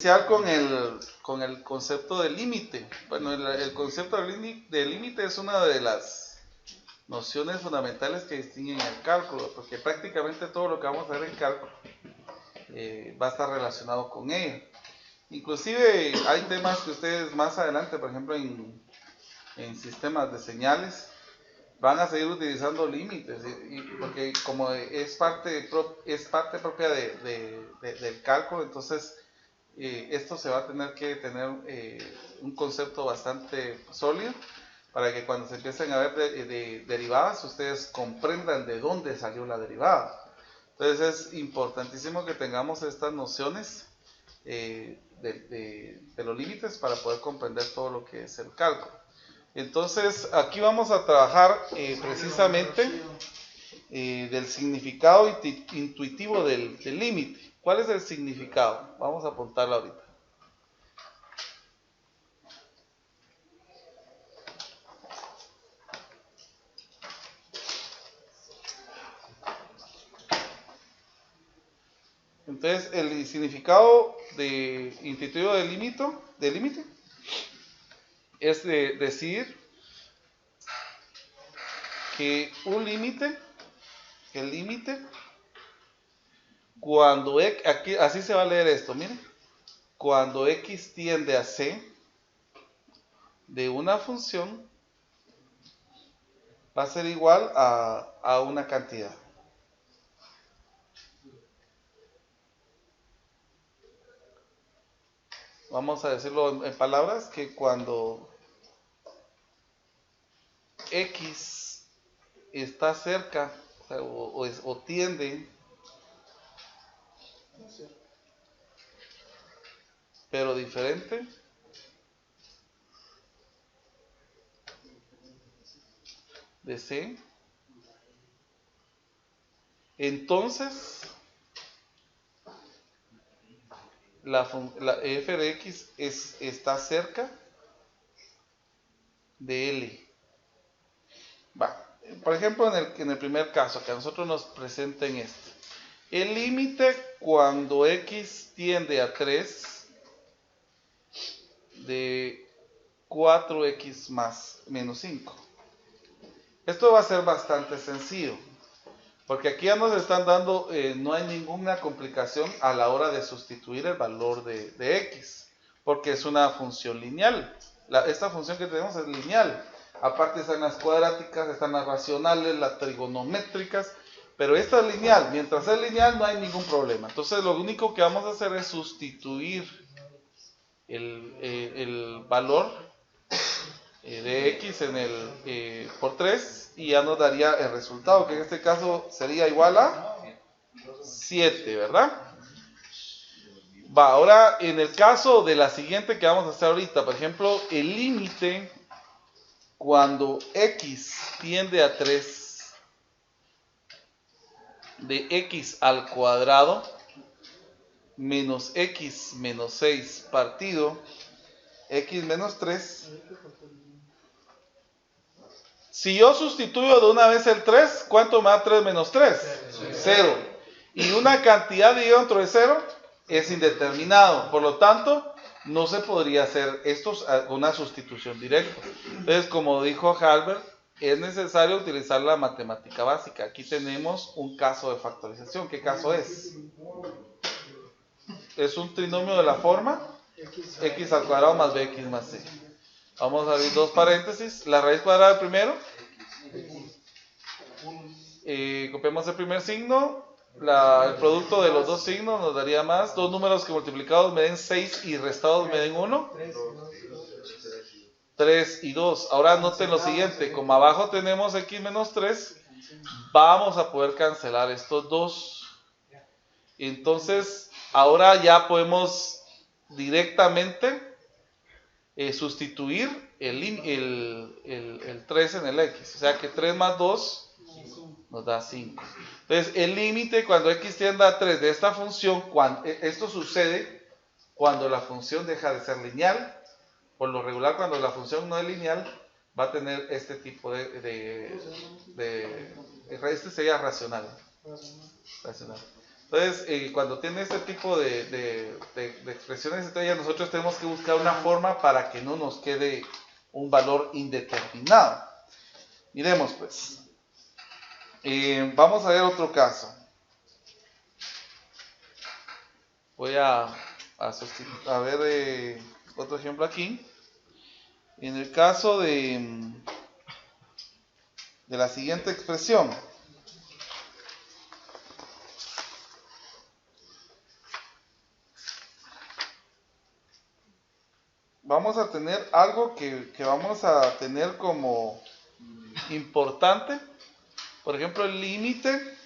Iniciar con el concepto de límite. Bueno, el concepto de límite es una de las nociones fundamentales que distinguen el cálculo, porque prácticamente todo lo que vamos a ver en cálculo va a estar relacionado con ello. Inclusive hay temas que ustedes más adelante, por ejemplo en sistemas de señales, van a seguir utilizando límites, porque como es parte propia del cálculo, entonces esto se va a tener que tener un concepto bastante sólido para que cuando se empiecen a ver derivadas, ustedes comprendan de dónde salió la derivada. Entonces es importantísimo que tengamos estas nociones de los límites para poder comprender todo lo que es el cálculo. Entonces aquí vamos a trabajar precisamente del significado intuitivo del límite. ¿Cuál es el significado? Vamos a apuntarlo ahorita. Entonces, el significado intuitivo del límite es de decir que el límite, cuando aquí, así se va a leer esto, miren, cuando x tiende a c de una función va a ser igual a una cantidad. Vamos a decirlo en palabras, que cuando x está cerca, o tiende, pero diferente, de c, entonces la f de x está cerca de L. Va. Por ejemplo, en el primer caso, que a nosotros nos presenten esto. El límite cuando x tiende a 3 de 4x menos 5. Esto va a ser bastante sencillo, porque aquí ya nos están dando, no hay ninguna complicación a la hora de sustituir el valor de x, porque es una función lineal. Esta función que tenemos es lineal. Aparte están las cuadráticas, están las racionales, las trigonométricas, pero esta es lineal. Mientras es lineal no hay ningún problema. Entonces lo único que vamos a hacer es sustituir el valor de x por 3 y ya nos daría el resultado, que en este caso sería igual a 7, ¿verdad? Va, ahora en el caso de la siguiente que vamos a hacer ahorita, por ejemplo, el límite cuando x tiende a 3 de x al cuadrado menos x menos 6 partido x menos 3. Si yo sustituyo de una vez el 3, ¿cuánto me da 3 menos 3? 0. Y una cantidad dentro de 0 es indeterminado. Por lo tanto, no se podría hacer esto una sustitución directa. Entonces, como dijo Halbert, es necesario utilizar la matemática básica. Aquí tenemos un caso de factorización. ¿Qué caso es? Es un trinomio de la forma x al cuadrado más bx más c. Vamos a abrir dos paréntesis. La raíz cuadrada primero. Copiamos el primer signo. El producto de los dos signos nos daría más. Dos números que multiplicados me den 6 y restados me den 1. 3 y 2. Ahora noten lo siguiente. Como abajo tenemos x menos 3, vamos a poder cancelar estos dos. Entonces, ahora ya podemos directamente sustituir el 3 en el x. O sea que 3 más 2 nos da 5. Entonces, el límite cuando x tiende a 3 de esta función, esto sucede cuando la función deja de ser lineal. Por lo regular, cuando la función no es lineal, va a tener este tipo este sería racional. Entonces, cuando tiene este tipo de expresiones, entonces ya nosotros tenemos que buscar una forma para que no nos quede un valor indeterminado. Miremos pues. Vamos a ver otro caso. Voy a ver otro ejemplo aquí. En el caso de la siguiente expresión. Vamos a tener algo que vamos a tener como importante. Por ejemplo, el límite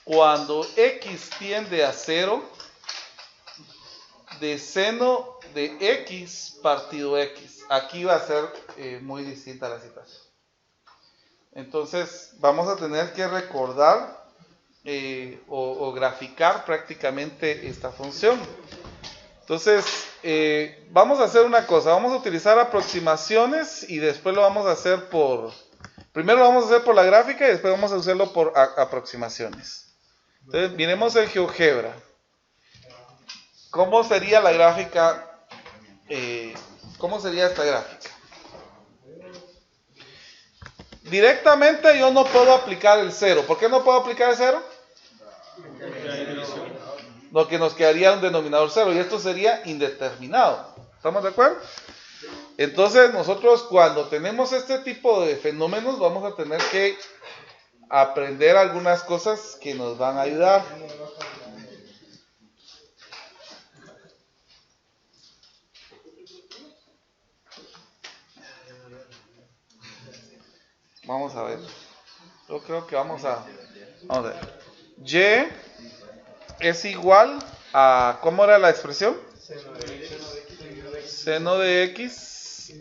cuando x tiende a 0 de seno de x partido x. Aquí va a ser muy distinta la situación. Entonces vamos a tener que recordar o graficar prácticamente esta función. Entonces vamos a hacer una cosa, vamos a utilizar aproximaciones y después lo vamos a hacer primero lo vamos a hacer por la gráfica y después vamos a hacerlo por aproximaciones. Entonces miremos el GeoGebra. ¿Cómo sería la gráfica? ¿Cómo sería esta gráfica? Directamente yo no puedo aplicar el 0. ¿Por qué no puedo aplicar el 0? Lo que nos quedaría un denominador 0 y esto sería indeterminado. ¿Estamos de acuerdo? Entonces nosotros cuando tenemos este tipo de fenómenos vamos a tener que aprender algunas cosas que nos van a ayudar. Vamos a ver. Yo creo que vamos a ver. Y es igual a, ¿cómo era la expresión? Seno de x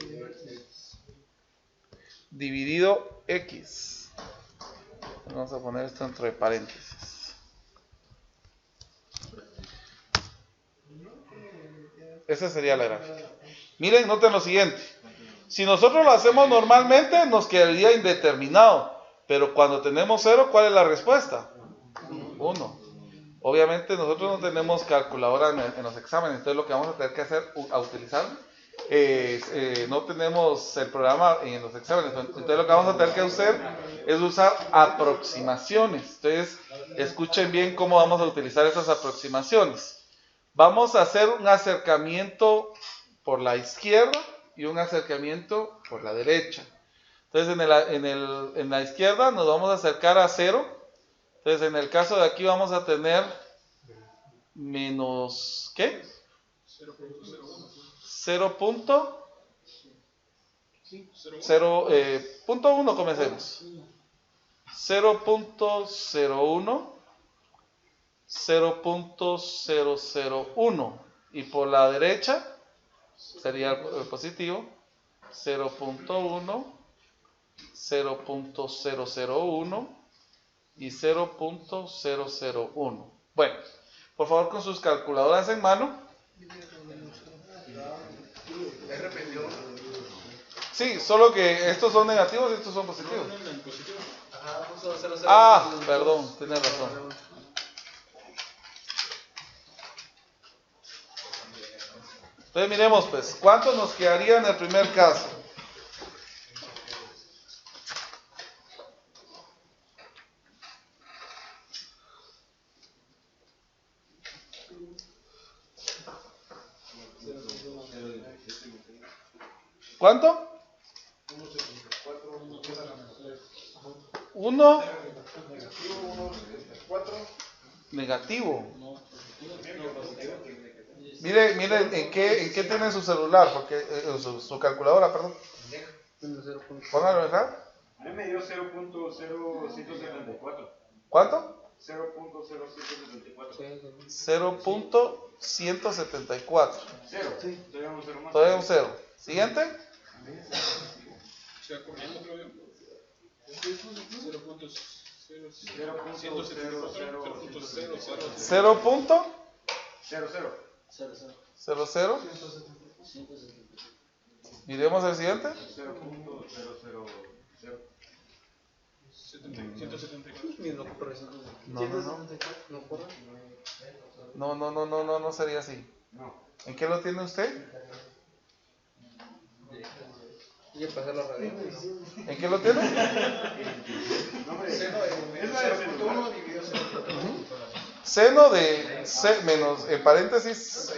dividido x. Vamos a poner esto entre paréntesis. Esa sería la gráfica. Miren, noten lo siguiente. Si nosotros lo hacemos normalmente, nos quedaría indeterminado. Pero cuando tenemos 0, ¿cuál es la respuesta? 1. Obviamente nosotros no tenemos calculadora en los exámenes, entonces lo que vamos a tener que hacer, utilizar, no tenemos el programa en los exámenes, entonces lo que vamos a tener que hacer es usar aproximaciones. Entonces, escuchen bien cómo vamos a utilizar esas aproximaciones. Vamos a hacer un acercamiento por la izquierda y un acercamiento por la derecha. Entonces, en la izquierda nos vamos a acercar a 0. Entonces, en el caso de aquí vamos a tener menos, ¿qué? 0.1, comencemos. 0.01, 0.001. Y por la derecha sería el positivo, 0.1, 0.001 y 0.001. Bueno, por favor con sus calculadoras en mano. Sí, solo que estos son negativos y estos son positivos. Perdón, tiene razón. Entonces miremos pues, ¿cuánto nos quedaría en el primer caso? ¿Cuánto? 1 negativo. Mire en qué tiene su celular, porque su calculadora, perdón. Póngalo a dejar. A mí me dio 0.0174. ¿Cuánto? 0.0174. 0.174. Cero. Sí. Todavía un 0 más. Todavía un 0. ¿Siguiente? 0.00. Miremos el siguiente. 0.000. 174. No sería así. ¿En qué lo tiene usted? ¿En qué lo tiene? Seno de menos, en paréntesis,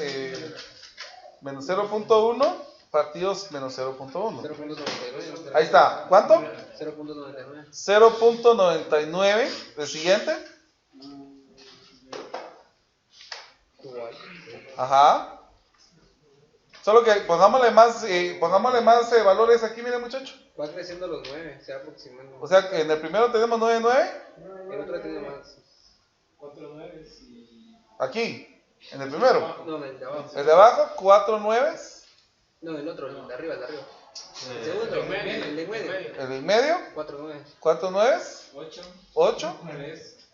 menos 0.1 partidos menos 0.1. Ahí está. ¿Cuánto? 0.99. ¿El siguiente? Ajá. Solo que pongámosle más valores aquí, miren muchachos. Va creciendo los 9, se va aproximando. O sea que en el primero tenemos 9,9. El otro tiene más. 4 9 y... Aquí, en el primero. No, el de abajo. El de abajo, 4 9. No, el otro, el de arriba, El segundo, el de medio. El del medio, 4 9. 4 9. 8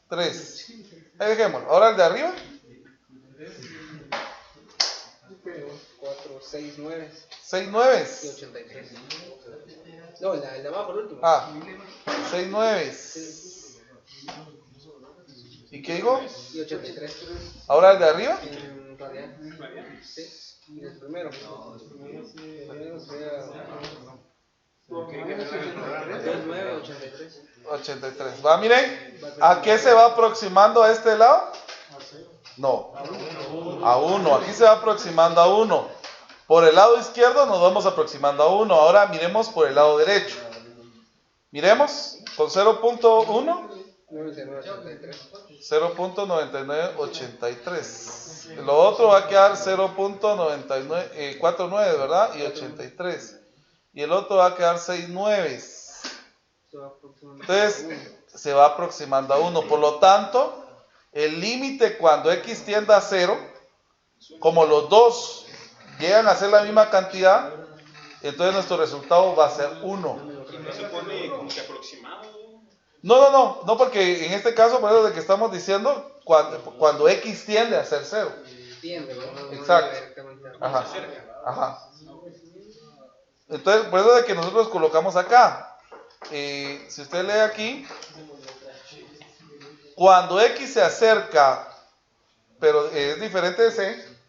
3. Ahí dejémoslo. Ahora el de arriba. 4 6 9. 6 9. Y 83. No, el de abajo, el último. 6 9. ¿Y qué digo? Y 83. Ahora el de arriba. En radial. Sí. Y el primero. El primero sería 29, 83. 83. Va, miren. ¿A qué se va aproximando a este lado? No. A 1. Aquí se va aproximando a 1. Por el lado izquierdo nos vamos aproximando a 1. Ahora miremos por el lado derecho. Miremos con 0.1. 0.9983. Lo otro va a quedar 0.49, ¿verdad? Y 83. Y el otro va a quedar 6,9. Entonces se va aproximando a 1. Por lo tanto, el límite cuando x tiende a 0, como los dos llegan a ser la misma cantidad, entonces nuestro resultado va a ser 1. ¿Y no se pone como que aproximado? No, porque en este caso, por eso de que estamos diciendo, cuando x tiende a ser 0. Tiende, ¿no? Exacto. Ajá. Entonces, por eso de que nosotros colocamos acá. Si usted lee aquí, cuando x se acerca, pero es diferente de c,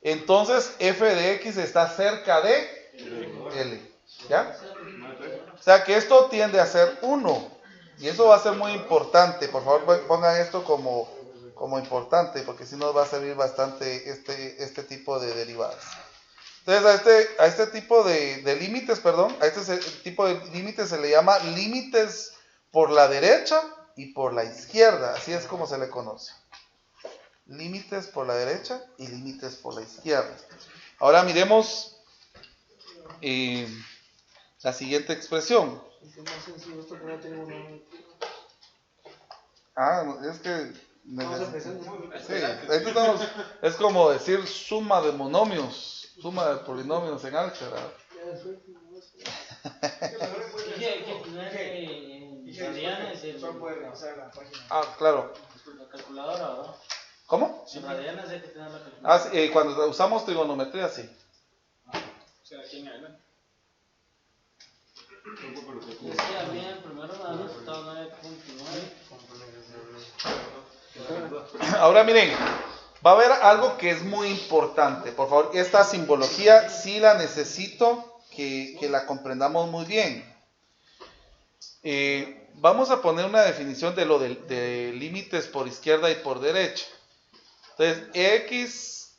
entonces f de x está cerca de L. ¿Ya? O sea que esto tiende a ser 1. Y eso va a ser muy importante. Por favor, pongan esto como importante, porque si nos va a servir bastante este tipo de derivadas. Entonces, a este tipo de límites, a este tipo de límites se le llama límites por la derecha y por la izquierda. Así es como se le conoce. Límites por la derecha y límites por la izquierda. Ahora miremos la siguiente expresión. Es que es como decir suma de monomios, suma de polinomios en álgebra. Claro. La calculadora, ¿verdad? ¿Cómo? En radianes hay que tener la calculadora. Sí, cuando usamos trigonometría, sí. O sea, aquí en adelante. Decía bien, primero me han resultado 9.9. Ahora miren, va a haber algo que es muy importante. Por favor, esta simbología sí la necesito que la comprendamos muy bien. Vamos a poner una definición de lo de límites por izquierda y por derecha. Entonces,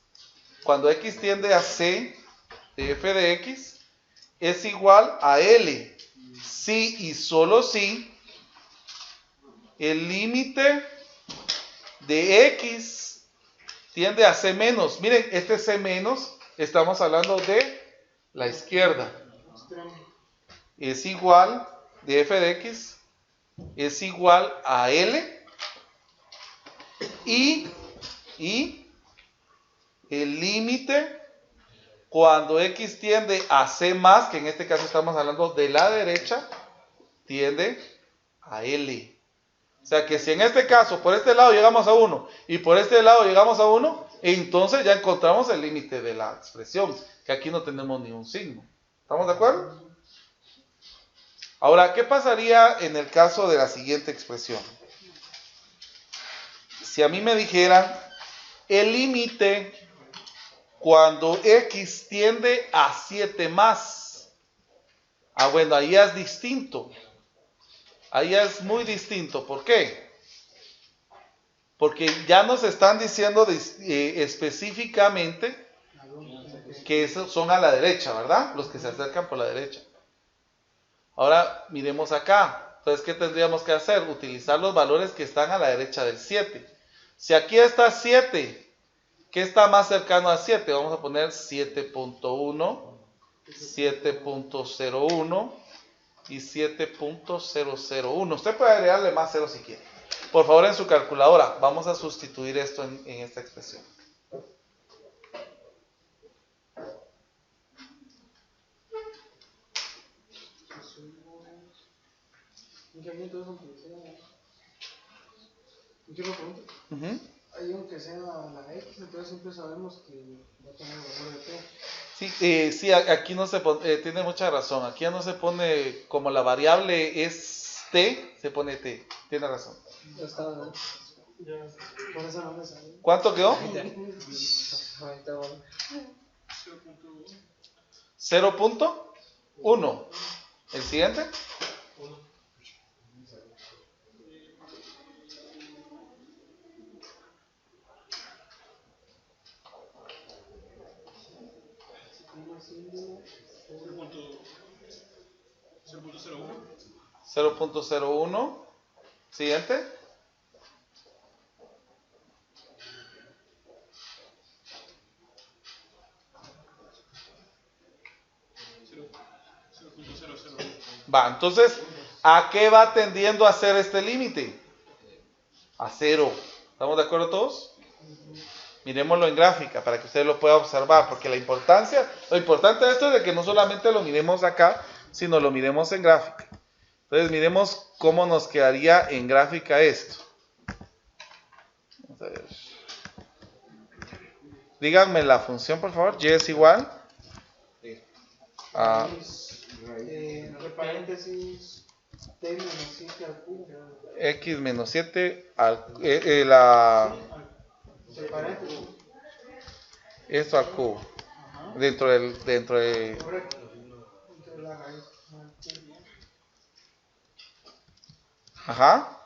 cuando x tiende a c de f de x, es igual a L. Si y solo si el límite de x tiende a c menos. Miren, este c menos, estamos hablando de la izquierda. Es igual, de f de x, es igual a L. Y el límite cuando x tiende a c más, que en este caso estamos hablando de la derecha, tiende a L. O sea que si en este caso por este lado llegamos a 1 y por este lado llegamos a 1, entonces ya encontramos el límite de la expresión, que aquí no tenemos ni un signo. ¿Estamos de acuerdo? Ahora, ¿qué pasaría en el caso de la siguiente expresión? Si a mí me dijeran el límite cuando x tiende a 7 más. Bueno, ahí es distinto. Ahí es muy distinto. ¿Por qué? Porque ya nos están diciendo específicamente que esos son a la derecha, ¿verdad? Los que se acercan por la derecha. Ahora miremos acá. Entonces, ¿qué tendríamos que hacer? Utilizar los valores que están a la derecha del 7. Si aquí está 7, ¿qué está más cercano a 7? Vamos a poner 7.1, 7.01 y 7.001. Usted puede agregarle más ceros si quiere. Por favor, en su calculadora, vamos a sustituir esto en esta expresión. ¿En qué momento es aunque sea? ¿En qué lo pregunto? Hay aunque sea la X, entonces siempre sabemos que va a tener el valor de T. Sí, aquí no se pone, tiene mucha razón. Aquí ya no se pone, como la variable es T, se pone T. Tiene razón. Ya está, ¿no? Ya, por eso no me sale. ¿Cuánto quedó? 0.1. ¿El siguiente? 0.01. Siguiente. Va, entonces, ¿a qué va tendiendo a ser este límite? A 0. ¿Estamos de acuerdo todos? Miremoslo en gráfica para que usted lo pueda observar, porque lo importante de esto es de que no solamente lo miremos acá, sino lo miremos en gráfica. Entonces miremos cómo nos quedaría en gráfica esto. Vamos a ver. Díganme la función, por favor. Y es igual a entre paréntesis, T menos 7 al cubo. x menos 7 al esto al cubo. Dentro de Correcto. Entre la raíz. Ajá.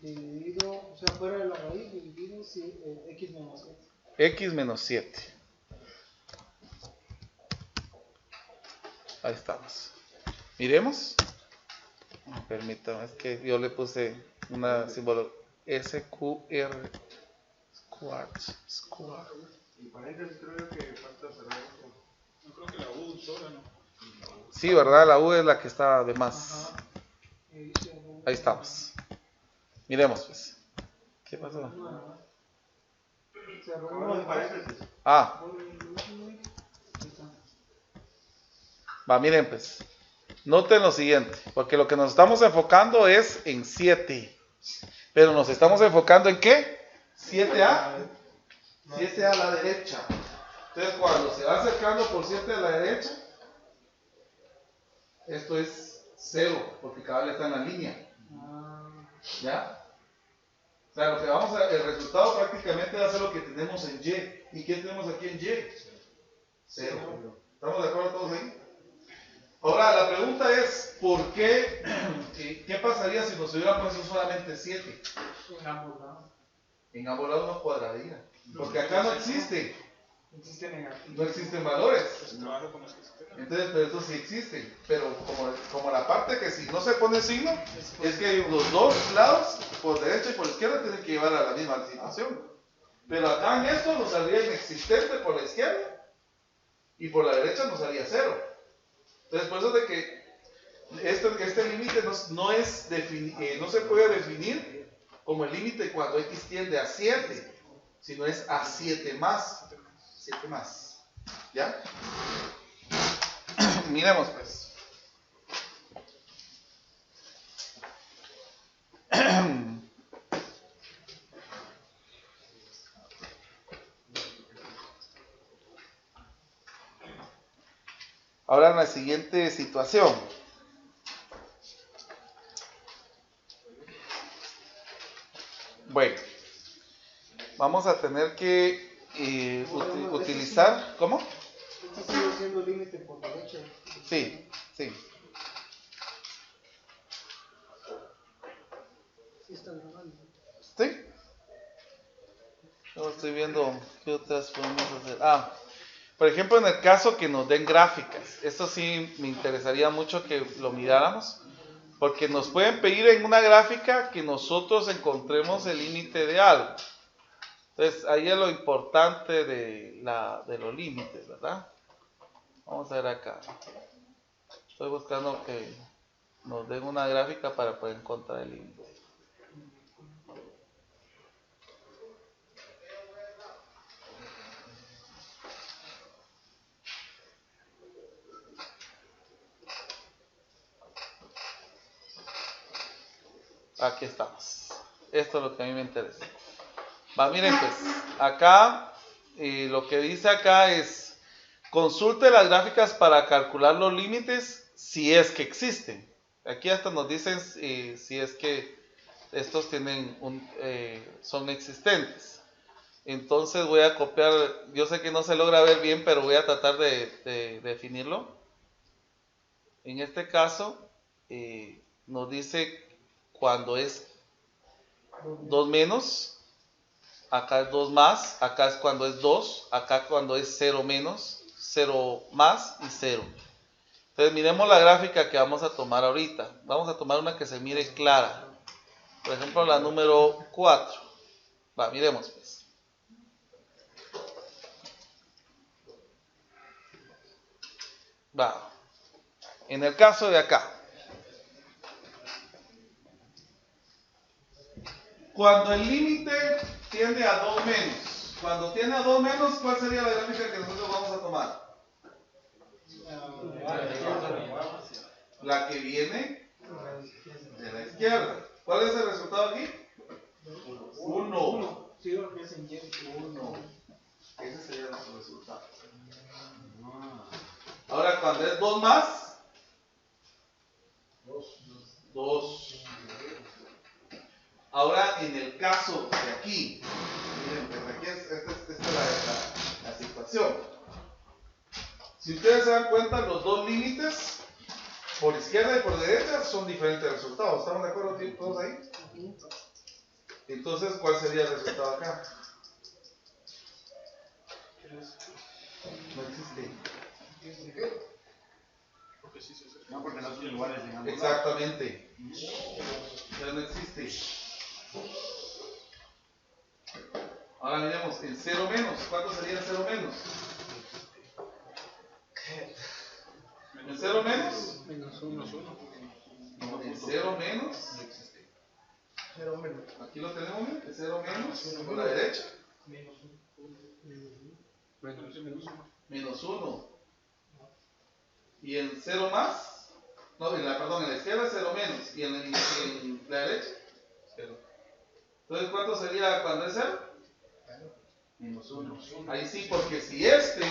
Dividido, o sea, fuera de la raíz, dividido x menos 7. X menos 7. Ahí estamos. Miremos. Permítame, es que yo le puse una símbolo SQR Square. Y paréntesis creo que falta cerrar esto. No creo que la U sola, ¿no? Sí, ¿verdad? La U es la que está de más. Ahí estamos. Miremos, pues. ¿Qué pasó? Ah. Va, miren, pues. Noten lo siguiente, porque lo que nos estamos enfocando es en 7. Pero nos estamos enfocando en ¿qué? 7A. 7 a la derecha. Entonces, cuando se va acercando por 7 a la derecha, esto es 0, porque cada vez está en la línea. ¿Ya? O sea, lo que vamos a, el resultado prácticamente va a ser lo que tenemos en Y. ¿Y qué tenemos aquí en Y? 0. ¿Estamos de acuerdo todos ahí? Ahora, la pregunta es, ¿por qué? ¿Qué pasaría si nos hubieran puesto solamente 7? En ambos lados. En ambos lados no cuadraría. Porque acá no existe. Existe negativo. No existen valores. Trabajo con los que se Entonces, pero estos sí existen. Pero como la parte que si no se pone signo, es que los dos lados, por derecha y por izquierda, tienen que llevar a la misma situación. Pero acá en esto nos salía inexistente por la izquierda y por la derecha nos salía 0. Entonces, por eso de que este límite no se puede definir como el límite cuando x tiende a 7, sino es a 7 más. 7 más. ¿Ya? Miremos pues. Ahora en la siguiente situación. vamos a tener que utilizar, ¿cómo? Este sigue siendo límite por derecha. Sí, sí. Sí está grabando. ¿Sí? Yo estoy viendo qué otras podemos hacer. Por ejemplo, en el caso que nos den gráficas, esto sí me interesaría mucho que lo miráramos, porque nos pueden pedir en una gráfica que nosotros encontremos el límite de algo. Entonces, ahí es lo importante de los límites, ¿verdad? Vamos a ver acá. Estoy buscando que nos den una gráfica para poder encontrar el límite. Aquí estamos. Esto es lo que a mí me interesa. Miren pues, acá lo que dice acá es: consulte las gráficas para calcular los límites si es que existen. Aquí hasta nos dicen si es que estos tienen son existentes. Entonces voy a copiar, yo sé que no se logra ver bien, pero voy a tratar de definirlo. En este caso nos dice cuando es 2 menos, acá es 2 más, acá es cuando es 2, acá cuando es 0 menos, 0 más y 0. Entonces miremos la gráfica que vamos a tomar ahorita. Vamos a tomar una que se mire clara. Por ejemplo, la número 4. Miremos pues. En el caso de acá, cuando el límite tiende a 2 menos, cuando tiende a 2 menos, ¿cuál sería la gráfica que nosotros vamos a tomar? La que viene de la izquierda. ¿Cuál es el resultado aquí? 1. Sí, porque es en Y. 1. Ese sería nuestro resultado. Ahora, cuando es 2 más, 2. Ahora, en el caso de aquí, miren, pues aquí esta es la situación. Si ustedes se dan cuenta, los dos límites, por izquierda y por derecha, son diferentes resultados. ¿Estamos de acuerdo todos ahí? Entonces, ¿cuál sería el resultado acá? No existe. Porque sí se hace. No, porque no son iguales en ambos. Exactamente. Ya no existe. Ahora miremos, en 0 menos. ¿Cuánto sería el 0 menos? ¿En 0 menos? Menos 1. No, en 0 menos. No existe. 0 menos. Aquí lo tenemos, ¿eh? En 0 menos. Por la derecha. Menos 1. Menos 1. Y en 0 más. No, en la izquierda 0 menos. Y en la derecha 0. Entonces, ¿cuánto sería cuando es 0? Menos 1. Ahí sí, porque si este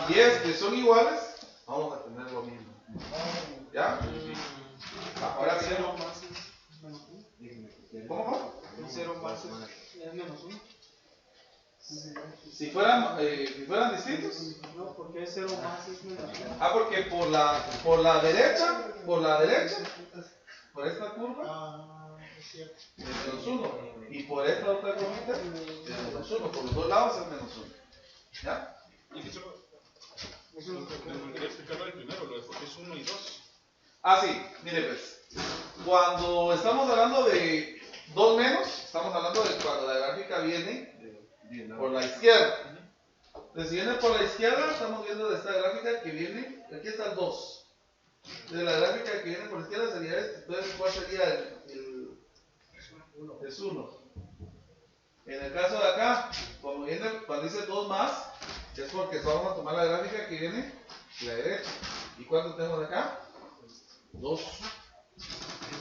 y este son iguales, vamos a tener lo mismo. ¿Ya? Ahora sí. 0 más es menos 1. ¿Cómo? 0 más es menos 1. Si fueran distintos. No, porque 0 más es menos 1. Porque por la derecha, por esta curva, Es cierto. es menos 1. Y por esta otra curvita, es menos 1. Por los dos lados es menos 1. ¿Ya? Y eso me quería explicarlo del primero, lo de porque es 1 y 2. Sí, mire pues. Cuando estamos hablando de 2 menos, estamos hablando de cuando la gráfica viene por la izquierda. Entonces, si viene por la izquierda, estamos viendo de esta gráfica que viene, aquí está el 2. De la gráfica que viene por la izquierda sería este. Entonces, ¿cuál sería el es 1? En el caso de acá, cuando dice 2 más, es porque vamos a tomar la gráfica que viene de la derecha. ¿Y cuánto tenemos acá? 2.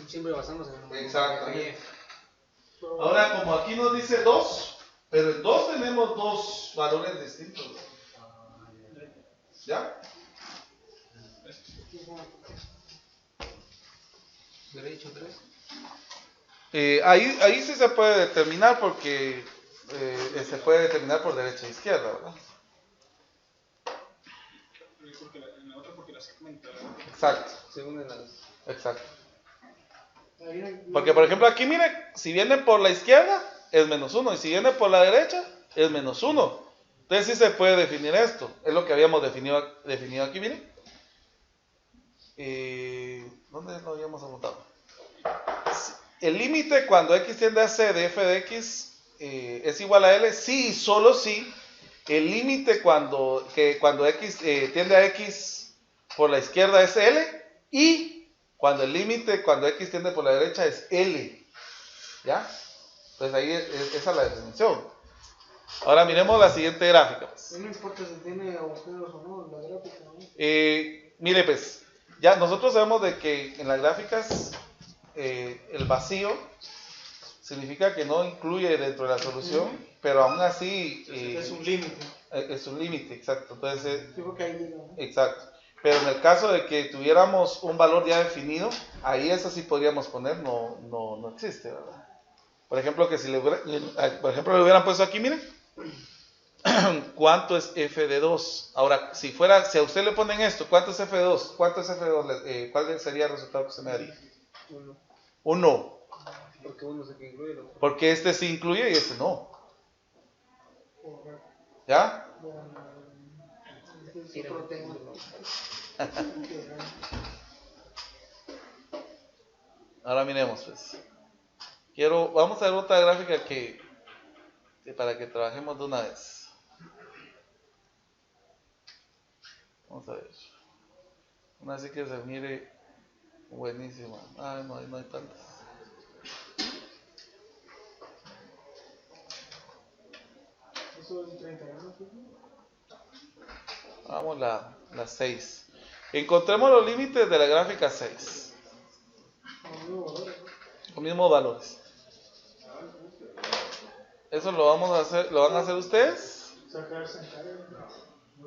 Siempre basamos en el número. Exactamente. Ahora, como aquí nos dice 2, pero en 2 tenemos 2 valores distintos. ¿Ya? Derecho 3. Ahí sí se puede determinar porque se puede determinar por derecha e izquierda, ¿verdad? Porque en la otra porque la segmenta. Exacto, Según las... exacto. Porque por ejemplo aquí miren, si viene por la izquierda es -1 y si viene por la derecha es -1. Entonces sí se puede definir esto. Es lo que habíamos definido aquí, miren. ¿Dónde lo habíamos apuntado? El límite cuando x tiende a c de f de x es igual a L, sí y solo si el límite cuando x tiende a x por la izquierda es L y cuando el límite cuando x tiende por la derecha es L. ¿Ya? Entonces ahí esa es la definición. Ahora miremos la siguiente gráfica. Pues. No importa si tiene agujeros o no, la gráfica, ¿no? Mire pues, ya nosotros sabemos de que en las gráficas el vacío significa que no incluye dentro de la solución, pero aún así es un límite. Es un límite, exacto. Entonces, Yo creo que ahí llega, ¿no? exacto. Pero en el caso de que tuviéramos un valor ya definido, ahí eso sí podríamos poner, no existe, ¿verdad? Por ejemplo, que si le hubieran puesto aquí, miren, ¿cuánto es f de 2? Ahora, si a usted le ponen esto, ¿cuánto es f de 2? ¿Cuánto es f de 2? ¿Cuál sería el resultado que usted me daría? 1. 1. Porque uno se que incluye el otro. Porque este sí incluye y este no. ¿Ya? Es otro tema. Ahora miremos, pues. Vamos a ver otra gráfica que para que trabajemos de una vez. Vamos a ver. Una así que se mire buenísima. Ah, no hay tantas. Eso es 31. Vamos la 6. Encontremos los límites de la gráfica 6. Los mismos valores. ¿Eso lo van a hacer ustedes?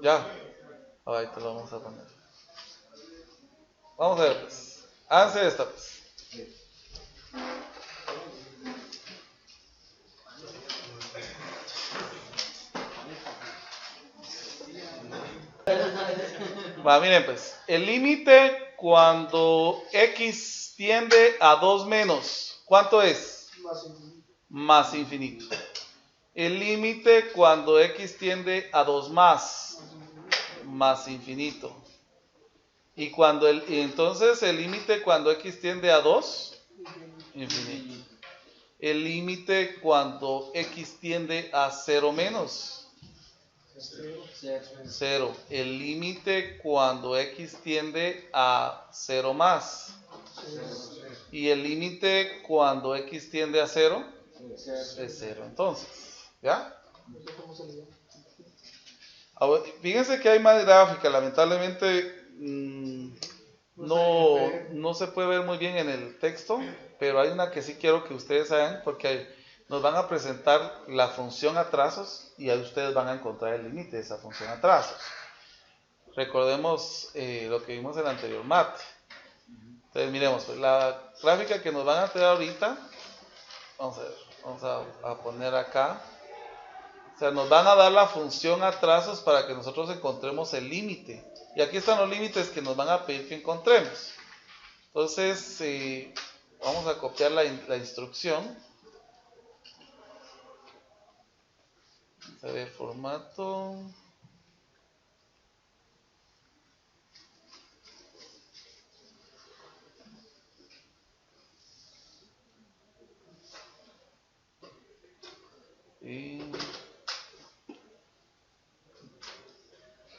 Ya. Ahí te lo vamos a poner. Vamos a ver, pues. Háganse esta, pues. Va, miren, pues. El límite cuando x tiende a 2 menos. ¿Cuánto es? Más infinito. El límite cuando x tiende a 2 más infinito. Y entonces el límite cuando x tiende a 2, infinito. El límite cuando x tiende a 0 menos, 0. El límite cuando x tiende a 0 más. Y el límite cuando x tiende a 0 es 0. Entonces, ¿ya? Fíjense que hay más gráfica, lamentablemente no se puede ver muy bien en el texto, pero hay una que sí quiero que ustedes hagan porque nos van a presentar la función a trazos y ahí ustedes van a encontrar el límite de esa función a trazos. Recordemos lo que vimos en el anterior mate. Entonces miremos, pues, la gráfica que nos van a traer ahorita, vamos a ver, vamos a poner acá. O sea, nos van a dar la función a trazos para que nosotros encontremos el límite. Y aquí están los límites que nos van a pedir que encontremos. Entonces, vamos a copiar la instrucción. Vamos a ver, formato. Y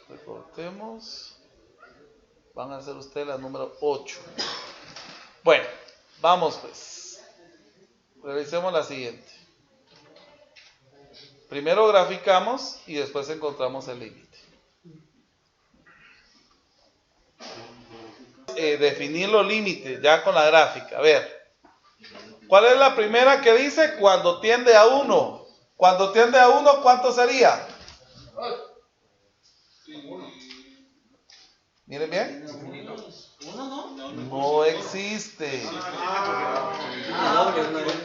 recortemos. Van a ser ustedes la número 8. Bueno, vamos pues. Revisemos la siguiente. Primero graficamos y después encontramos el límite. Definir los límites ya con la gráfica. A ver. ¿Cuál es la primera que dice? Cuando tiende a 1. Cuando tiende a 1, ¿cuánto sería? Miren bien. Uno, ¿no? No existe.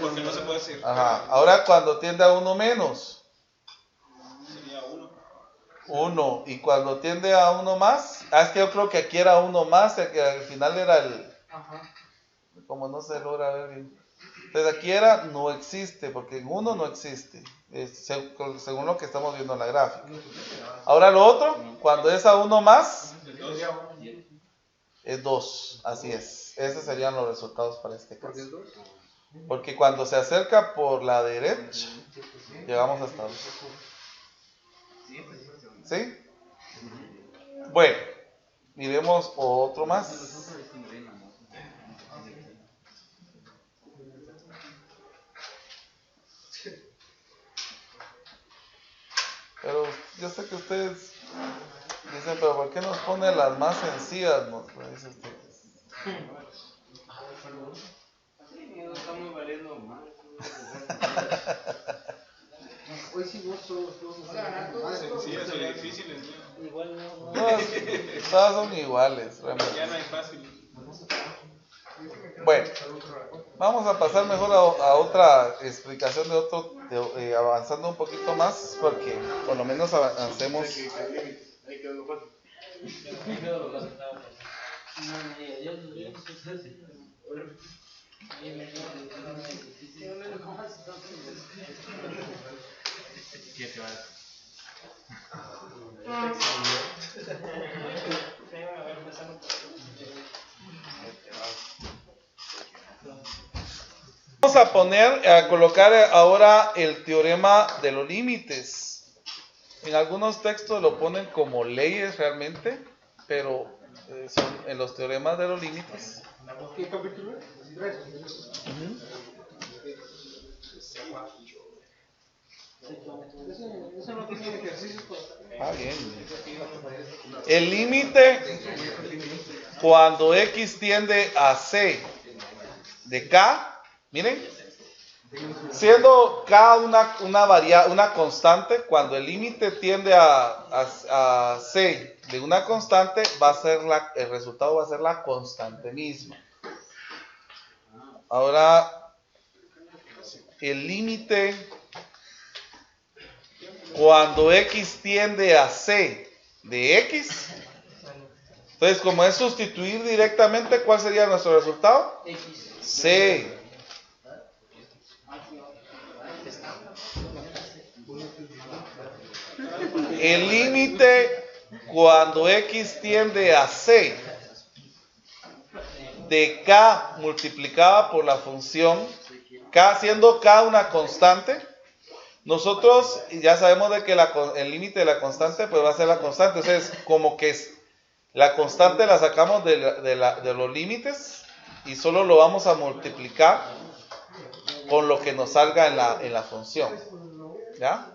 Porque no se puede hacer. Ajá. Ahora cuando tiende a uno menos. Sería uno. 1. Y cuando tiende a uno más. Es que yo creo que aquí era uno más. Que al final era el. Como no se logra ver bien. Entonces aquí era no existe. Porque en uno no existe. Según lo que estamos viendo en la gráfica. Ahora lo otro. Cuando es a uno más. Es 2, así es. Esos serían los resultados para este caso. Porque cuando se acerca por la derecha, llegamos hasta 2. ¿Sí? Bueno, miremos otro más. Pero yo sé que ustedes dicen, pero ¿por qué nos pone las más sencillas? Nos dice ustedes. Estamos valiendo mal. Hoy sí vos todos Sencillas o difíciles, ¿no? Igual no. Todas son iguales, realmente. Ya no hay fácil. Bueno, vamos a pasar mejor a otra explicación de otro, avanzando un poquito más, porque por lo menos avancemos. Ahí quedó lo fácil. Vamos a colocar ahora el teorema de los límites. En algunos textos lo ponen como leyes realmente, pero son en los teoremas de los límites. ¿Qué capítulo? 3. Eso no tiene ejercicios para... Ah, bien. El límite cuando x tiende a c de k, miren, siendo k una constante, cuando el límite tiende a c de una constante, el resultado va a ser la constante misma. Ahora, el límite cuando x tiende a c de x, entonces como es sustituir directamente, ¿cuál sería nuestro resultado? C. El límite cuando x tiende a c de k multiplicada por la función k, siendo k una constante, nosotros ya sabemos de que el límite de la constante pues va a ser la constante. Entonces como que la constante la sacamos de los límites y solo lo vamos a multiplicar con lo que nos salga en la función. ¿Ya?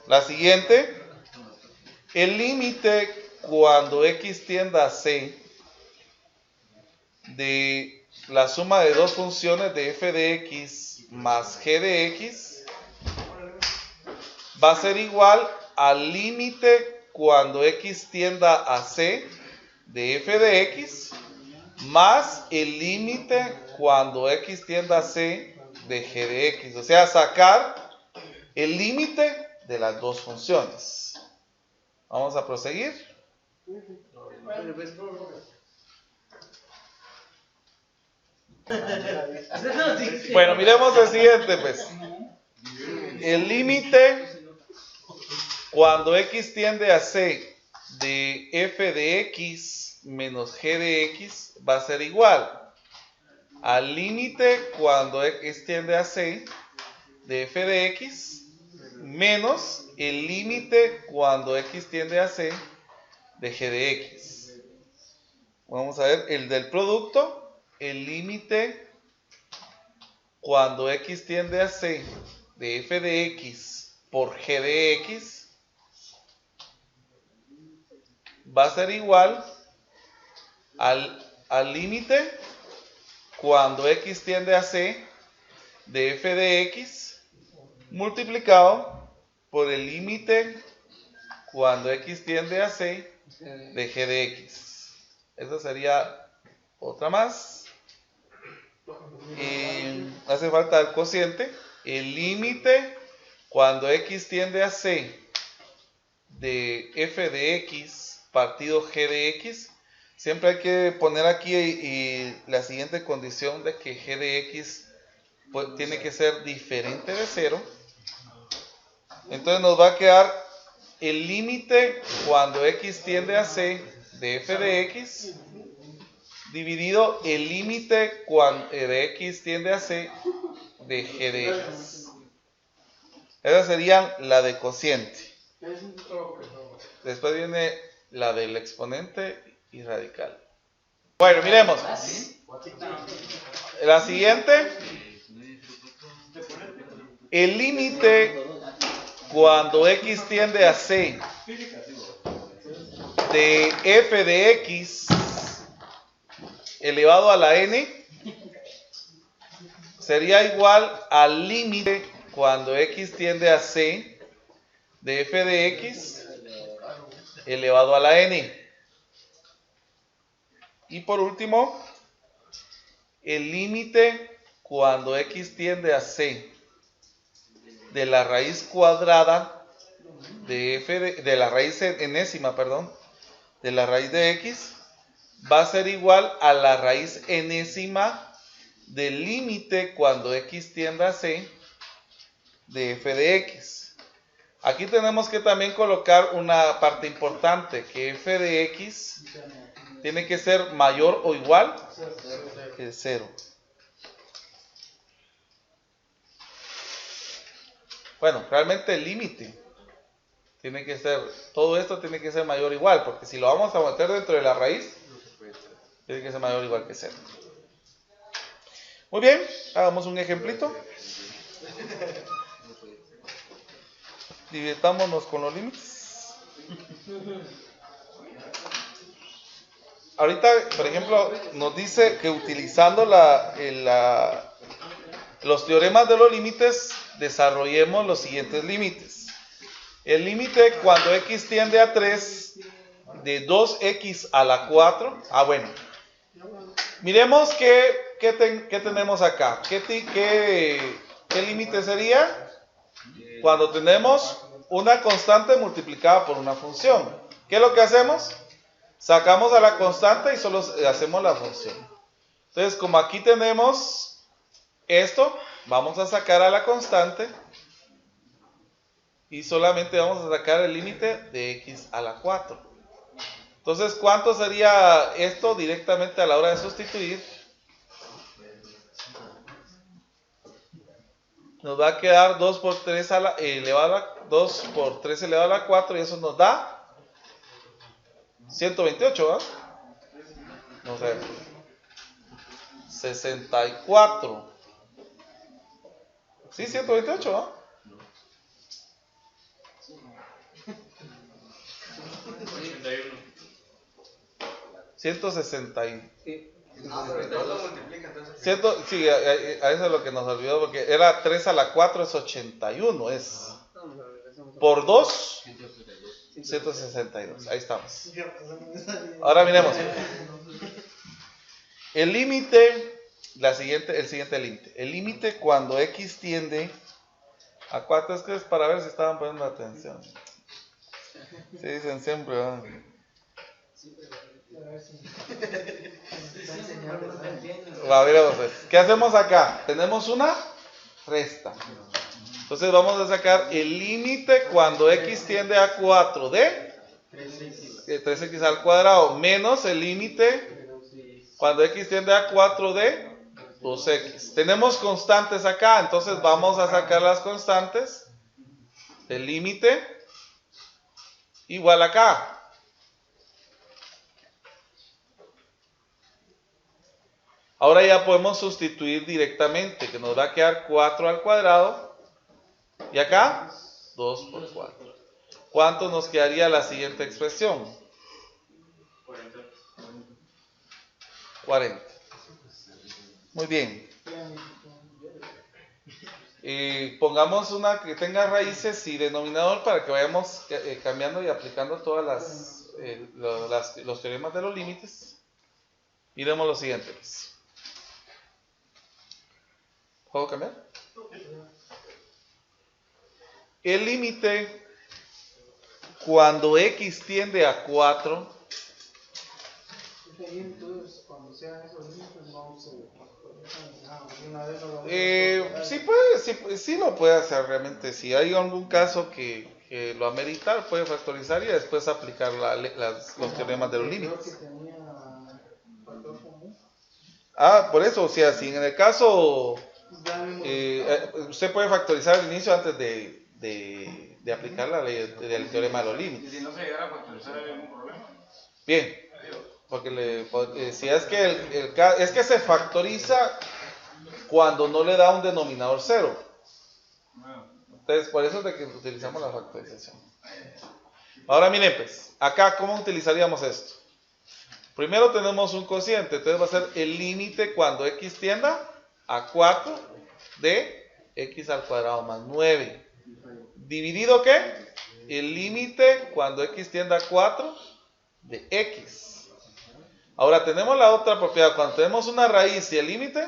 La siguiente, el límite cuando x tienda a c de la suma de dos funciones de f de x más g de x va a ser igual al límite cuando x tienda a c de f de x más el límite cuando x tienda a c de g de x. O sea, sacar el límite de las dos funciones. Vamos a proseguir. Bueno, miremos el siguiente, pues. El límite cuando x tiende a c de f de x menos g de x va a ser igual al límite cuando x tiende a c de f de x menos el límite cuando x tiende a c de g de x. Vamos a ver el del producto. El límite cuando x tiende a c de f de x por g de x va a ser igual al límite cuando x tiende a c de f de x multiplicado por el límite cuando x tiende a c de g de x. Esa sería otra más. Hace falta el cociente. El límite cuando x tiende a c de f de x partido g de x. Siempre hay que poner aquí la siguiente condición de que g de x pues, tiene que ser diferente de 0. Entonces nos va a quedar el límite cuando x tiende a c de f de x dividido el límite cuando de x tiende a c de g de x. Esas serían la de cociente. Después viene la del exponente y radical. Bueno, miremos. La siguiente. El límite cuando x tiende a c de f de x elevado a la n sería igual al límite cuando x tiende a c de f de x elevado a la n. Y por último, el límite cuando x tiende a c de la raíz cuadrada de f de la raíz enésima, perdón, de la raíz de x va a ser igual a la raíz enésima del límite cuando x tiende a c de f de x. Aquí tenemos que también colocar una parte importante, que f de x tiene que ser mayor o igual que 0. Bueno, realmente el límite tiene que ser, todo esto tiene que ser mayor o igual, porque si lo vamos a meter dentro de la raíz, tiene que ser mayor o igual que 0. Muy bien, hagamos un ejemplito. Divirtámonos con los límites. Ahorita, por ejemplo, nos dice que utilizando los teoremas de los límites, desarrollemos los siguientes límites. El límite cuando x tiende a 3 de 2x a la 4. Bueno. Miremos qué tenemos acá. ¿Qué límite sería? Cuando tenemos una constante multiplicada por una función. ¿Qué es lo que hacemos? Sacamos a la constante y solo hacemos la función. Entonces, como aquí tenemos esto, vamos a sacar a la constante y solamente vamos a sacar el límite de x a la 4. Entonces, ¿cuánto sería esto directamente a la hora de sustituir? Nos va a quedar 2 por 3 elevado a la 4 y eso nos da 128, ¿verdad? No sé. 64. Sí, 128, ¿verdad? 160. Sí, a eso es lo que nos olvidó, porque era 3 a la 4 es 81, es por 2, 162, ahí estamos. Ahora miremos. El límite, el siguiente límite. El límite cuando x tiende a 4, es que es para ver si estaban poniendo atención. Sí, dicen siempre, ¿verdad? Miremos, ¿qué hacemos acá? Tenemos una resta. Entonces vamos a sacar el límite cuando x tiende a 4 de 3x al cuadrado menos el límite cuando x tiende a 4 de 2x. Tenemos constantes acá, entonces vamos a sacar las constantes. El límite igual acá. Ahora ya podemos sustituir directamente, que nos va a quedar 4 al cuadrado. Y acá, 2 por 4. ¿Cuánto nos quedaría la siguiente expresión? 40. Muy bien. Pongamos una que tenga raíces y denominador para que vayamos cambiando y aplicando todas las los teoremas de los límites, miremos lo siguiente. ¿Puedo cambiar? El límite cuando x tiende a 4. Entonces, cuando sean esos límites, no se una vez no Sí lo puede hacer realmente. Si hay algún caso que lo amerita, puede factorizar y después aplicar los teoremas de los límites. Por eso, o sea, si en el caso usted puede factorizar al inicio antes de aplicar la ley del teorema de los límites. Y si no se llegara a factorizar, ¿hay algún problema? Bien, porque si es que es que se factoriza cuando no le da un denominador cero. Entonces, por eso es de que utilizamos la factorización. Ahora miren, pues, acá, ¿cómo utilizaríamos esto? Primero tenemos un cociente, entonces va a ser el límite cuando x tienda a 4 de x al cuadrado más 9. ¿Dividido qué? El límite cuando x tiende a 4 de x. Ahora tenemos la otra propiedad, cuando tenemos una raíz y el límite,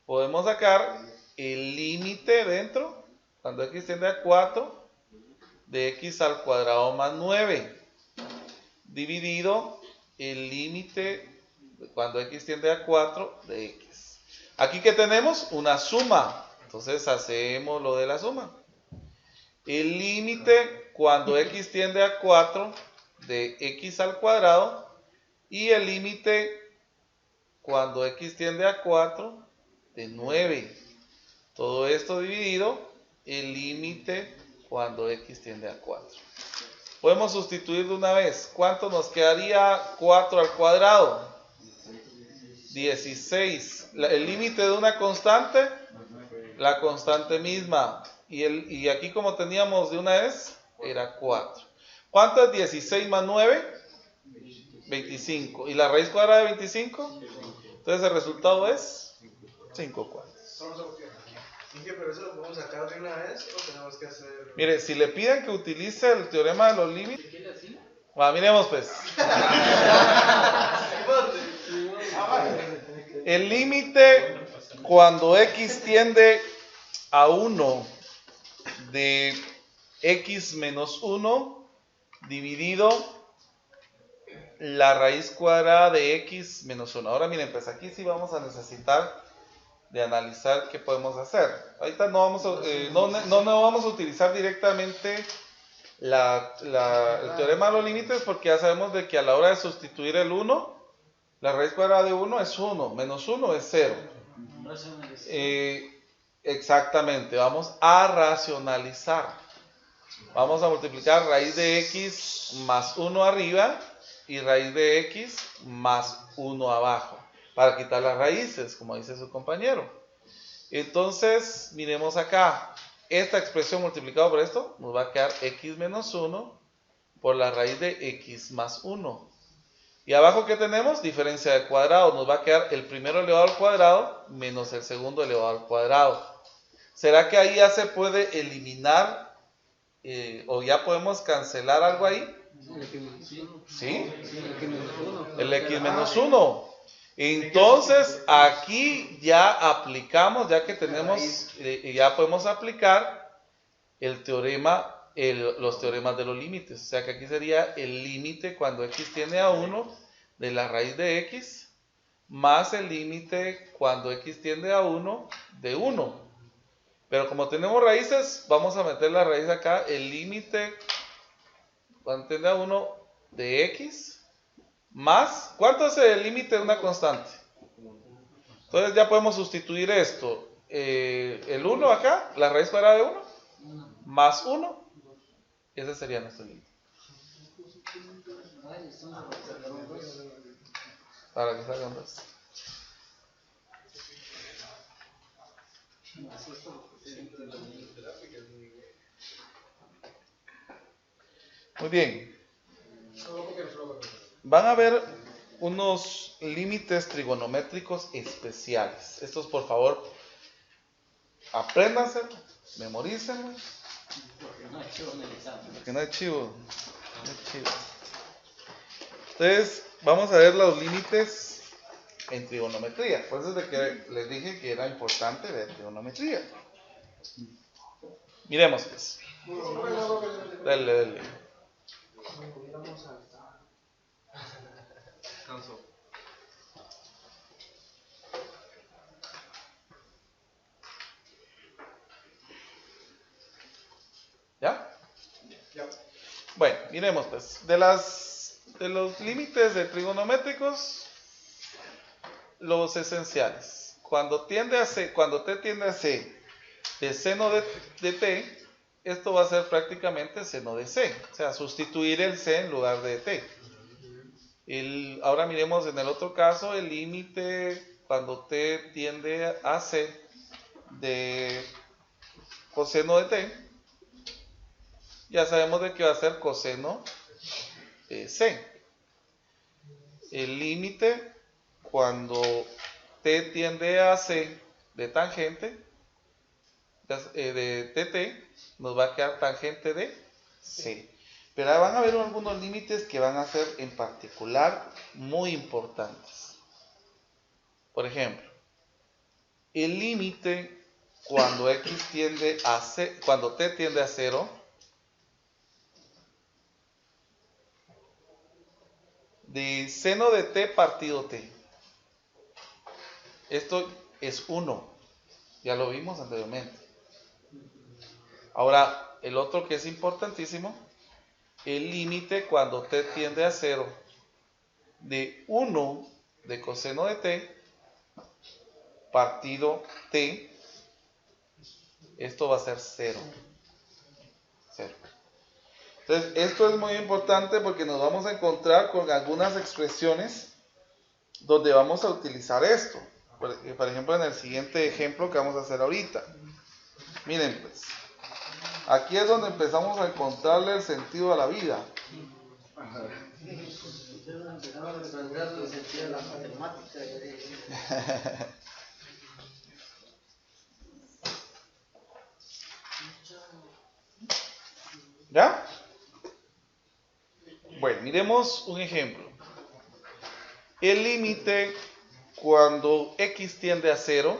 podemos sacar el límite dentro, cuando x tiende a 4, de x al cuadrado más 9, dividido el límite cuando x tiende a 4 de x. Aquí que tenemos una suma, entonces hacemos lo de la suma. El límite cuando x tiende a 4 de x al cuadrado y el límite cuando x tiende a 4 de 9. Todo esto dividido el límite cuando x tiende a 4. Podemos sustituir de una vez. ¿Cuánto nos quedaría 4 al cuadrado? 16. El límite de una constante, la constante misma. Y aquí como teníamos de una vez, era 4. ¿Cuánto es 16 más 9? 25. ¿Y la raíz cuadrada de 25? Entonces el resultado es 5 cuartos. Pero eso lo podemos sacar de una vez o tenemos que hacer. Mire, si le piden que utilice el teorema de los límites. Miremos pues. El límite cuando x tiende a 1 de x menos 1 dividido la raíz cuadrada de x menos 1. Ahora miren, pues aquí sí vamos a necesitar de analizar qué podemos hacer. Ahorita no vamos a utilizar directamente el teorema de los límites porque ya sabemos de que a la hora de sustituir el 1, la raíz cuadrada de 1 es 1, menos 1 es 0. Exactamente, vamos a racionalizar. Vamos a multiplicar raíz de x más 1 arriba y raíz de x más 1 abajo, para quitar las raíces, como dice su compañero. Entonces, miremos acá. Esta expresión multiplicada por esto nos va a quedar x menos 1 por la raíz de x más 1. Y abajo, ¿qué tenemos? Diferencia de cuadrados. Nos va a quedar el primero elevado al cuadrado menos el segundo elevado al cuadrado. ¿Será que ahí ya se puede eliminar o ya podemos cancelar algo ahí? ¿Sí? El x menos 1. Entonces aquí ya aplicamos, ya que tenemos, ya podemos aplicar el teorema, los teoremas de los límites. O sea que aquí sería el límite cuando x tiende a 1 de la raíz de x más el límite cuando x tiende a 1 de 1. Pero como tenemos raíces, vamos a meter la raíz acá, el límite cuando tiende a 1 de x más, ¿cuánto es el límite de una constante? Entonces ya podemos sustituir esto, el 1 acá, la raíz cuadrada de 1, más 1, ese sería nuestro límite. Para que salgan dos. Muy bien. Van a ver unos límites trigonométricos especiales. Estos, por favor, apréndanse, memorícenlos. Porque no hay chivo en el examen. Porque no hay chivo. No hay chivo. Entonces, vamos a ver los límites en trigonometría. Por eso es de que les dije que era importante ver trigonometría. Miremos pues. Dale. ¿Ya? Bueno, miremos pues. De los límites de trigonométricos, los esenciales. Cuando t tiende a c de seno de t, esto va a ser prácticamente seno de c. O sea, sustituir el c en lugar de t. Ahora miremos en el otro caso el límite cuando t tiende a c de coseno de t. Ya sabemos de que va a ser coseno de c. El límite cuando t tiende a c de tangente de tt, nos va a quedar tangente de c. Pero ahora van a ver algunos límites que van a ser en particular muy importantes. Por ejemplo, el límite cuando x tiende a c, cuando t tiende a 0, de seno de t partido t. Esto es 1. Ya lo vimos anteriormente. Ahora, el otro que es importantísimo, el límite cuando t tiende a 0 de 1 de coseno de t partido t, esto va a ser 0. Entonces, esto es muy importante porque nos vamos a encontrar con algunas expresiones donde vamos a utilizar esto. Por ejemplo, en el siguiente ejemplo que vamos a hacer ahorita. Miren pues, aquí es donde empezamos a encontrarle el sentido a la vida. ¿Ya? Bueno, miremos un ejemplo. El límite cuando x tiende a 0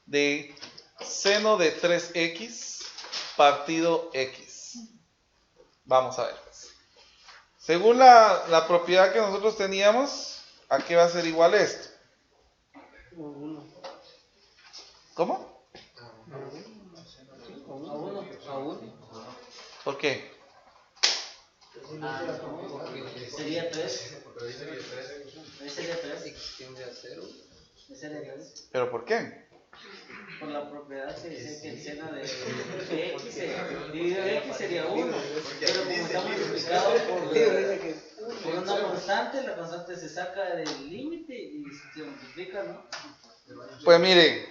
de seno de 3x partido x. Vamos a ver. Según la propiedad que nosotros teníamos, ¿a qué va a ser igual esto? ¿Cómo? A 1. ¿Por qué? Sería 3. Sería 3. X tiende a 0. Sería 3. ¿Pero por qué? Por la propiedad que dice que el seno de x dividido x sería 1. Pero como está multiplicado por una constante, la constante se saca del límite y se multiplica, ¿no? Pues mire,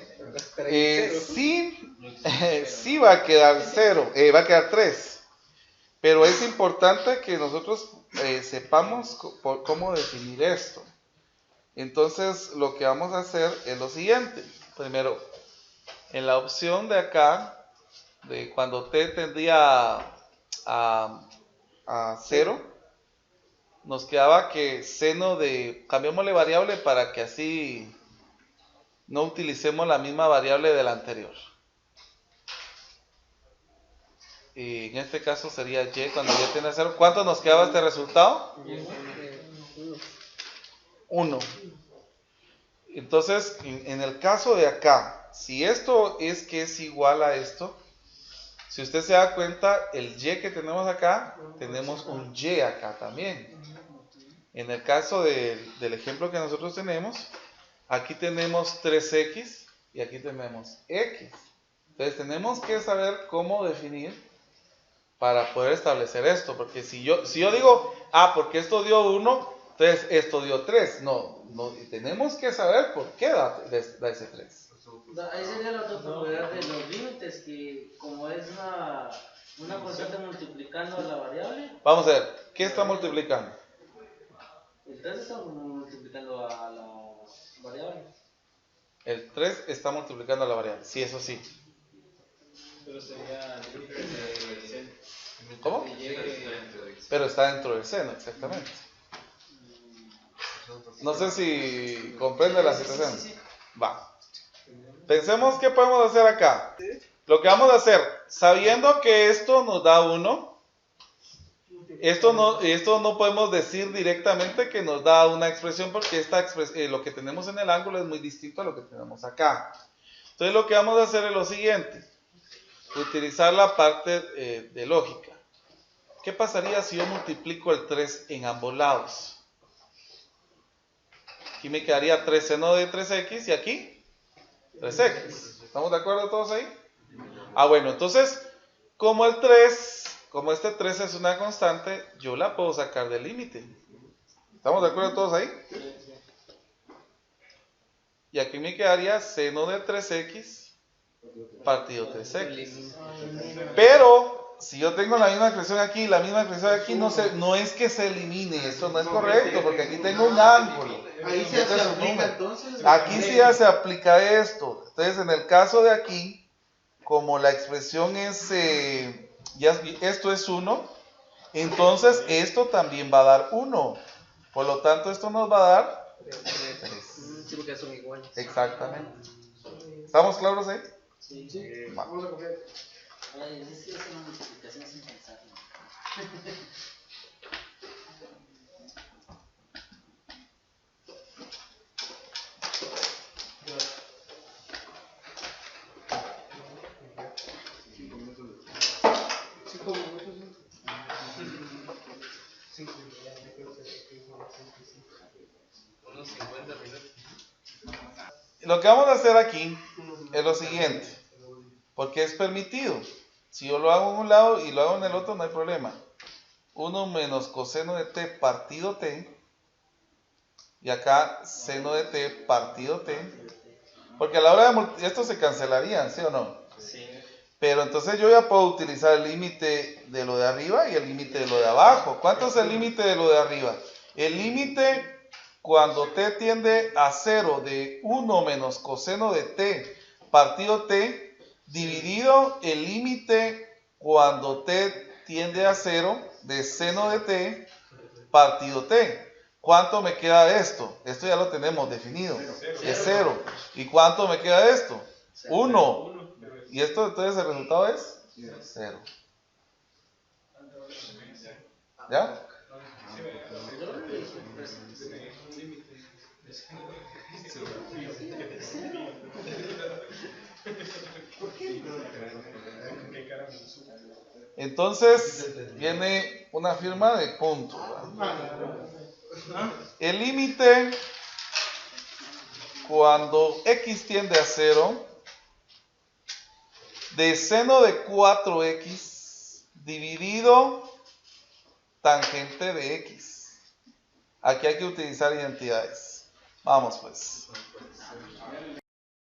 sí va a quedar 0, va a quedar 3. Pero es importante que nosotros sepamos cómo definir esto. Entonces, lo que vamos a hacer es lo siguiente. Primero, en la opción de acá, de cuando t tendría a 0, nos quedaba que seno de... Cambiémosle variable para que así no utilicemos la misma variable de la anterior. Y en este caso sería y cuando y tiene 0. ¿Cuánto nos quedaba este resultado? 1. Entonces, en el caso de acá, si esto es que es igual a esto, si usted se da cuenta, el y que tenemos acá, tenemos un y acá también. En el caso del ejemplo que nosotros tenemos, aquí tenemos 3x y aquí tenemos x. Entonces tenemos que saber cómo definir para poder establecer esto, porque si yo digo, porque esto dio 1, entonces esto dio 3, no, tenemos que saber por qué da ese 3. Ahí sería la otra propiedad de los límites, que como es una constante multiplicando a la variable. Vamos a ver, ¿qué está multiplicando? El 3 está multiplicando a la variable. El 3 está multiplicando a la variable, sí, eso sí. Pero sería... ¿Cómo? Pero está dentro del seno, exactamente. No sé si comprende la situación. Va. Pensemos qué podemos hacer acá. Lo que vamos a hacer, sabiendo que esto nos da 1, esto no podemos decir directamente que nos da una expresión porque lo que tenemos en el ángulo es muy distinto a lo que tenemos acá. Entonces lo que vamos a hacer es lo siguiente, utilizar la parte de lógica. ¿Qué pasaría si yo multiplico el 3 en ambos lados? Aquí me quedaría 3 seno de 3x y aquí 3x. ¿Estamos de acuerdo todos ahí? Bueno, entonces, como este 3 es una constante, yo la puedo sacar del límite. ¿Estamos de acuerdo todos ahí? Y aquí me quedaría seno de 3x partido 3x. Pero, si yo tengo la misma expresión aquí y la misma expresión aquí, no es que se elimine, eso no es correcto, porque aquí tengo un ángulo. Ahí se aplica entonces. Aquí sí ya se aplica esto. Entonces, en el caso de aquí, como la expresión es, esto es 1, entonces esto también va a dar 1. Por lo tanto, esto nos va a dar 3. Sí, porque son iguales. Exactamente. ¿Estamos claros ahí? Sí. Va. Vamos a copiar. Ay, es una multiplicación sin pensar, ¿no? Lo que vamos a hacer aquí es lo siguiente, porque es permitido. Si yo lo hago en un lado y lo hago en el otro, no hay problema. 1 menos coseno de t partido t, y acá seno de t partido t, porque a la hora de esto se cancelarían, ¿sí o no? Sí. Pero entonces yo ya puedo utilizar el límite de lo de arriba y el límite de lo de abajo. ¿Cuánto es el límite de lo de arriba? El límite cuando t tiende a 0 de 1 menos coseno de t partido t, dividido el límite cuando t tiende a 0 de seno de t partido t. ¿Cuánto me queda de esto? Esto ya lo tenemos definido. Es 0. ¿Y cuánto me queda de esto? 1. Y esto entonces el resultado es 0. ¿Ya? Entonces viene una firma de punto. El límite cuando x tiende a 0 de seno de 4x dividido tangente de x. Aquí hay que utilizar identidades. Vamos pues.